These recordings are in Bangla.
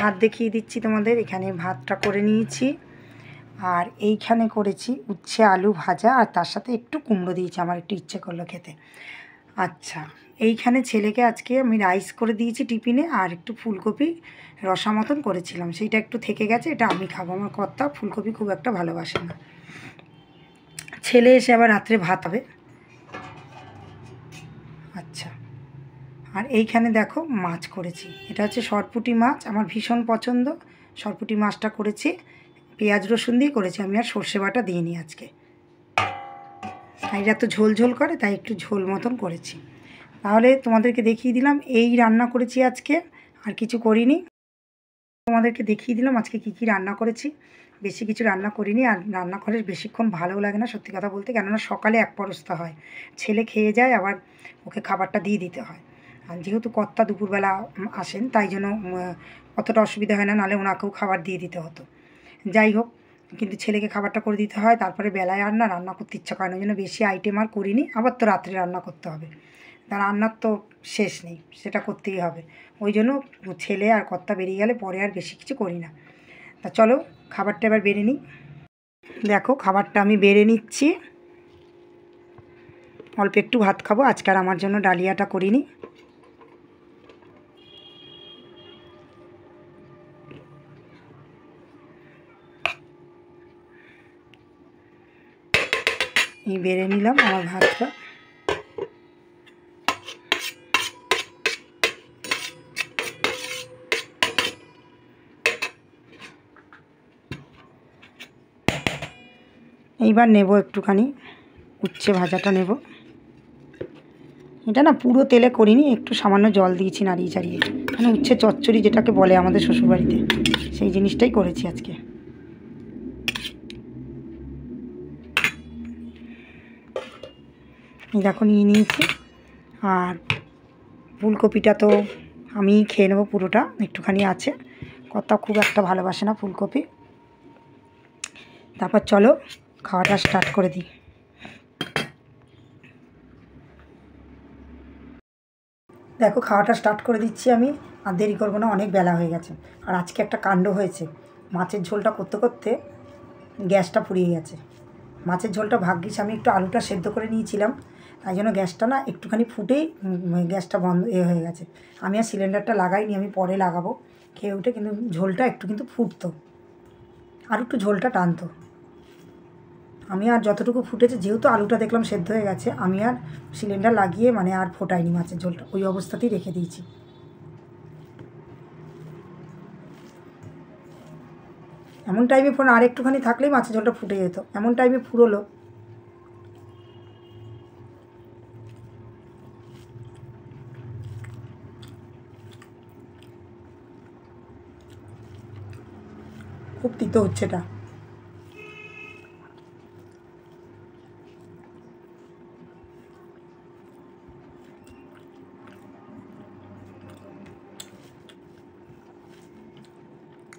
ভাত দেখিয়ে দিচ্ছি তোমাদের। এখানে ভাতটা করে নিয়েছি, আর এইখানে করেছি উচ্ছে আলু ভাজা, আর তার সাথে একটু কুমড়ো দিয়েছি, আমার একটু ইচ্ছে করলো খেতে। আচ্ছা, এইখানে ছেলেকে আজকে আমি রাইস করে দিয়েছি টিফিনে, আর একটু ফুলকপি রসা মতন করেছিলাম, সেইটা একটু থেকে গেছে, এটা আমি খাবো। আমার কর্তা ফুলকপি খুব একটা ভালোবাসে না। ছেলে এসে আবার রাত্রে ভাত হবে। আচ্ছা, আর এইখানে দেখো মাছ করেছি, এটা হচ্ছে সরপুঁটি মাছ, আমার ভীষণ পছন্দ। সরপুঁটি মাছটা করেছি পেঁয়াজ রসুন দিয়ে করেছি, আমি আর সর্ষে বাটা দিইনি আজকে। এটা তো ঝোল ঝোল করে, তাই একটু ঝোল মতন করেছি। তাহলে তোমাদেরকে দেখিয়ে দিলাম এই রান্না করেছি আজকে, আর কিছু করিনি। তোমাদেরকে দেখিয়ে দিলাম আজকে কি কি রান্না করেছি। বেশি কিছু রান্না করিনি, আর রান্না করে বেশিক্ষণ ভালোও লাগে না সত্যি কথা বলতে, কেননা সকালে এক পরস্তা হয়, ছেলে খেয়ে যায়, আবার ওকে খাবারটা দিয়ে দিতে হয়। আর যেহেতু কর্তা দুপুরবেলা আসেন, তাই জন্য অতটা অসুবিধা হয় না, নাহলে ওনাকেও খাবার দিয়ে দিতে হতো। যাই হোক, কিন্তু ছেলেকে খাবারটা করে দিতে হয়, তারপরে বেলায় আর না রান্না করতে ইচ্ছা করে না, ওই জন্য বেশি আইটেম আর করিনি। আবার তো রাত্রে রান্না করতে হবে, রান্নার তো শেষ নেই, সেটা করতেই হবে। ওই জন্য ছেলে আর কর্তা বেরিয়ে গেলে পরে আর বেশি কিছু করি না। তা চলো খাবারটা এবার বেড়ে নিই। দেখো খাবারটা আমি বেড়ে নিচ্ছি, অল্প একটু ভাত খাবো আজকে, আর আমার জন্য ডালিয়াটা করিনি। এই বেড়ে নিলাম আমার ভাতটা। এইবার নেব একটুখানি উচ্ছে ভাজাটা নেব। এটা না পুরো তেলে করিনি, একটু সামান্য জল দিয়েছি নাড়িয়ে চাড়িয়ে, মানে উচ্ছে চচ্চড়ি যেটাকে বলে আমাদের শ্বশুরবাড়িতে, সেই জিনিসটাই করেছি আজকে। এই দেখো নিয়ে নিয়েছি, আর ফুলকপিটা তো আমি খেয়ে নেবো পুরোটা, একটুখানি আছে, কর্তা খুব একটা ভালোবাসে না ফুলকপি। তারপর চলো খাওয়াটা স্টার্ট করে দিই। দেখো খাওয়াটা স্টার্ট করে দিচ্ছি আমি, আর দেরি করবো না, অনেক বেলা হয়ে গেছে। আর আজকে একটা কাণ্ড হয়েছে, মাছের ঝোলটা করতে করতে গ্যাসটা ফুরিয়ে গেছে। মাছের ঝোলটা ভাগ্যিস আমি একটু আলুটা সেদ্ধ করে নিয়েছিলাম, তাই জন্য গ্যাসটা না একটুখানি ফুটেই গ্যাসটা বন্ধ হয়ে গেছে। আমি আর সিলিন্ডারটা লাগাইনি, আমি পরে লাগাবো খেয়ে উঠে, কিন্তু ঝোলটা একটু কিন্তু ফুটতো, আর একটু ঝোলটা টানতো। আমি আর যতটুকু ফুটেছে, যেহেতু আলুটা দেখলাম সেদ্ধ হয়ে গেছে, আমি আর সিলিন্ডার লাগিয়ে মানে আর ফোটাইনি মাছের ঝোলটা, ওই অবস্থাতেই রেখে দিয়েছি। এমন টাইমে ফোন আর একটুখানি থাকলেই মাছের ঝোলটা ফুটে যেত, এমন টাইমে ফুরোলো। খুব তিতো হচ্ছে এটা।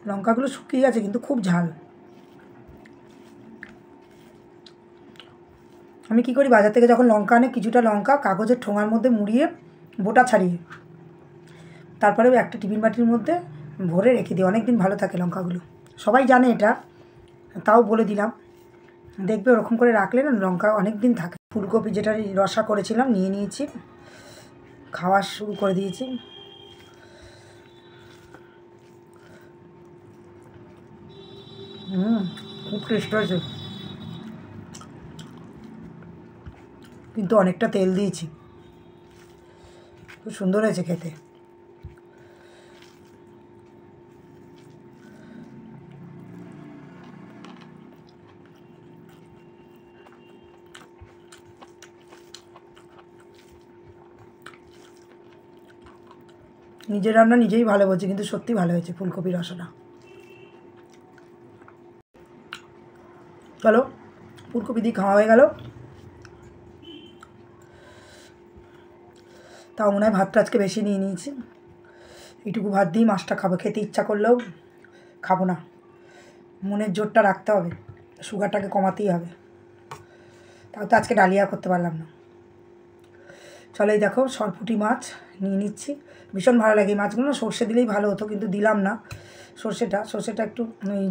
লঙ্কাগুলো শুকিয়ে গেছে, কিন্তু খুব ঝাল। আমি কী করি, বাজার থেকে যখন লঙ্কা আনে, কিছুটা লঙ্কা কাগজের ঠোঙার মধ্যে মুড়িয়ে বোটা ছাড়িয়ে, তারপরে একটা টিফিন বাটির মধ্যে ভরে রেখে দিই, অনেক দিন ভালো থাকে লঙ্কাগুলো। সবাই জানে এটা, তাও বলে দিলাম, দেখবে ওরকম করে রাখলে না লঙ্কা অনেক দিন থাকে। ফুলকপি যেটা রসা করেছিলাম নিয়ে নিয়েছি, খাওয়া শুরু করে দিয়েছি। খুব টেস্ট হয়েছে, কিন্তু অনেকটা তেল দিয়েছি, খুব সুন্দর হয়েছে খেতে। নিজের রান্না নিজেই ভালো বলছি, কিন্তু সত্যি ভালো হয়েছে ফুলকপির রসাটা। চলো ফুলকপি দিয়ে খাওয়া হয়ে গেল, তাও মনে হয় ভাতটা আজকে বেশি নিয়ে নিয়েছি। এইটুকু ভাত দিয়েই মাছটা খাবো, খেতে ইচ্ছা করলেও খাবো না, মনের জোরটা রাখতে হবে, সুগারটাকে কমাতেই হবে। তাও তো আজকে ডালিয়া করতে পারলাম না। চলো এই দেখো সরপুঁটি মাছ নিয়ে নিচ্ছি, ভীষণ ভালো লাগে এই মাছগুলো, না সর্ষে দিলেই ভালো হতো, কিন্তু দিলাম না, সর্ষেটা একটু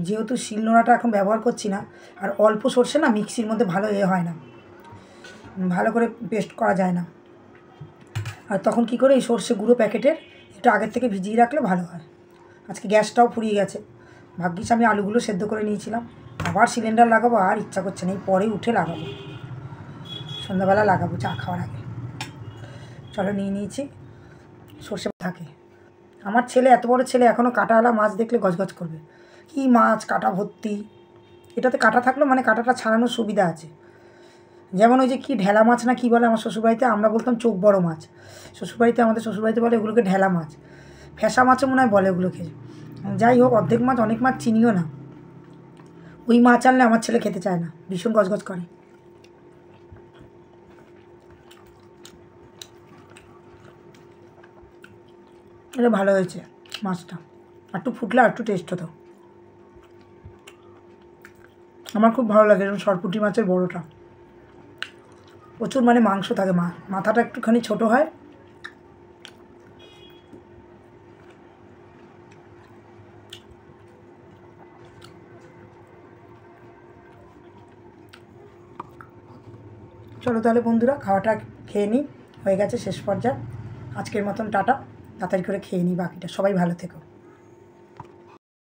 যেহেতু শিলনোড়াটা এখন ব্যবহার করছি না, আর অল্প সর্ষে না মিক্সির মধ্যে ভালো হয় না, ভালো করে পেস্ট করা যায় না। আর তখন কি করে এই সর্ষে গুঁড়ো প্যাকেটের একটু আগের থেকে ভিজিয়ে রাখলে ভালো হয়। আজকে গ্যাসটাও ফুরিয়ে গেছে, ভাগ্যিস আমি আলুগুলো সেদ্ধ করে নিয়েছিলাম। আবার সিলিন্ডার লাগাবো আর ইচ্ছা করছে না, এই পরে উঠে লাগাবো, সন্ধ্যাবেলা লাগাবো চা খাওয়ার আগে। চলো নিয়ে নিয়েছি সর্ষে থাকে। আমার ছেলে, এত বড় ছেলে, এখনও কাঁটাওয়ালা মাছ দেখলে গজগজ করবে, কী মাছ কাঁটা ভর্তি। এটাতে কাঁটা থাকলেও মানে কাঁটাটা ছাড়ানোর সুবিধা আছে। যেমন ওই যে কী ঢেলা মাছ না কী বলে আমার শ্বশুরবাড়িতে, আমরা বলতাম চোখ বড় মাছ, আমাদের শ্বশুরবাড়িতে বলে ওগুলোকে ঢেলা মাছ, ফ্যাসা মাছও মনে হয় বলে ওগুলোকে। যাই হোক, অর্ধেক মাছ, অনেক মাছ চিনিও না, ওই মাছ আনলে আমার ছেলে খেতে চায় না, ভীষণ গজগজ করে। এটা ভালো হয়েছে মাছটা, একটু ফুটলে আর একটু টেস্ট হতো। আমার খুব ভালো লাগে এরকম সরপুঁটি মাছের বড়োটা, প্রচুর মানে মাংস থাকে, মাথাটা একটুখানি ছোট হয়। চলো তাহলে বন্ধুরা, খাওয়াটা খেয়ে নিই, হয়ে গেছে শেষ পর্যায়ে। আজকের মতন টাটা, তাড়াতাড়ি করে খেয়ে নিই বাকিটা। সবাই ভালো থেকো।